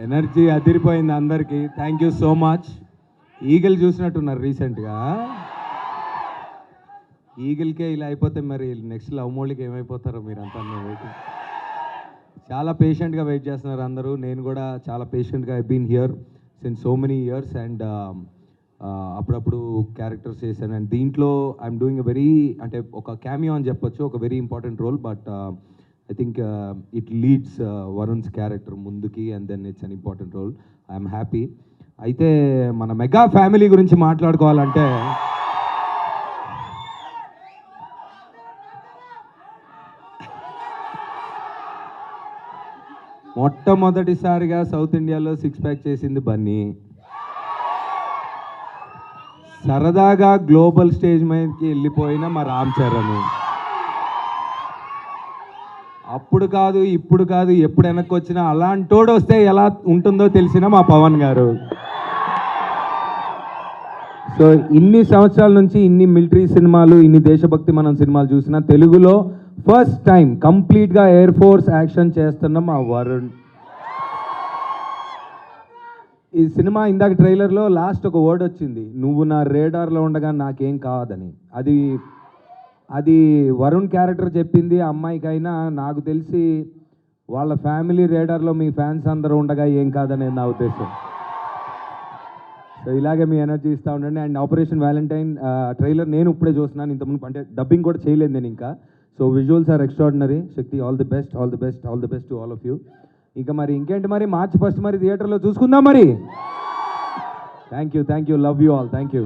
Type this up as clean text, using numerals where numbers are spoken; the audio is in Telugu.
ఎనర్జీ అదిరిపోయింది అందరికీ. Thank you so much. Eagle చూసినట్టున్నారు రీసెంట్గా. ఈగల్కే ఇలా అయిపోతే మరి నెక్స్ట్ లవ్ మోడీకి ఏమైపోతారో మీరంతా వెయిటింగ్. చాలా పేషెంట్గా వెయిట్ చేస్తున్నారు అందరూ. నేను కూడా చాలా పేషెంట్గా I been here since so many years and అప్పుడప్పుడు క్యారెక్టర్స్ చేశాను. అండ్ దీంట్లో ఐఎమ్ డూయింగ్ ఎ వెరీ అంటే ఒక క్యామియో అని చెప్పొచ్చు, ఒక very important role. But I think it leads Varun's character ముందుకి and then it's an important role. I'm happy. అయితే మన మెగా ఫ్యామిలీ గురించి మాట్లాడుకోవాలంటే మొట్టమొదటిసారిగా సౌత్ ఇండియాలో 6 ప్యాక్ చేసింది బన్నీ. సరదాగా గ్లోబల్ స్టేజ్ మీదకి వెళ్ళిపోయిన మా రామ్ చరణ్. అప్పుడు కాదు ఇప్పుడు కాదు ఎప్పుడు వెనక్కి వచ్చినా అలాంటోడు వస్తే ఎలా ఉంటుందో తెలిసిన మా పవన్ గారు. సో ఇన్ని సంవత్సరాల నుంచి ఇన్ని మిలిటరీ సినిమాలు, ఇన్ని దేశభక్తి మనం సినిమాలు చూసినా తెలుగులో ఫస్ట్ టైం కంప్లీట్గా ఎయిర్ ఫోర్స్ యాక్షన్ చేస్తున్న మా వరుణ్. ఈ సినిమా ఇందాక ట్రైలర్లో లాస్ట్ ఒక వర్డ్ వచ్చింది, నువ్వు నా రేడార్లో ఉండగా నాకేం కాదని. అది వరుణ్ క్యారెక్టర్ చెప్పింది. ఆ అమ్మాయికైనా నాకు తెలిసి వాళ్ళ ఫ్యామిలీ రేడార్లో మీ ఫ్యాన్స్ అందరూ ఉండగా ఏం కాదని నా ఉద్దేశం. సో ఇలాగే మీ ఎనర్జీ ఇస్తూ ఉండండి. అండ్ ఆపరేషన్ వ్యాలంటైన్ ట్రైలర్ నేను ఇప్పుడే చూస్తున్నాను, ఇంతకుముందు అంటే డబ్బింగ్ కూడా చేయలేదు నేను ఇంకా. So visuals are extraordinary. Shakti, all the best, all the best, all the best to all of you. ఇంకా మరి ఇంకేంటి మరి, March 1 మరి థియేటర్లో చూసుకుందాం మరి. Thank you, love you all, thank you.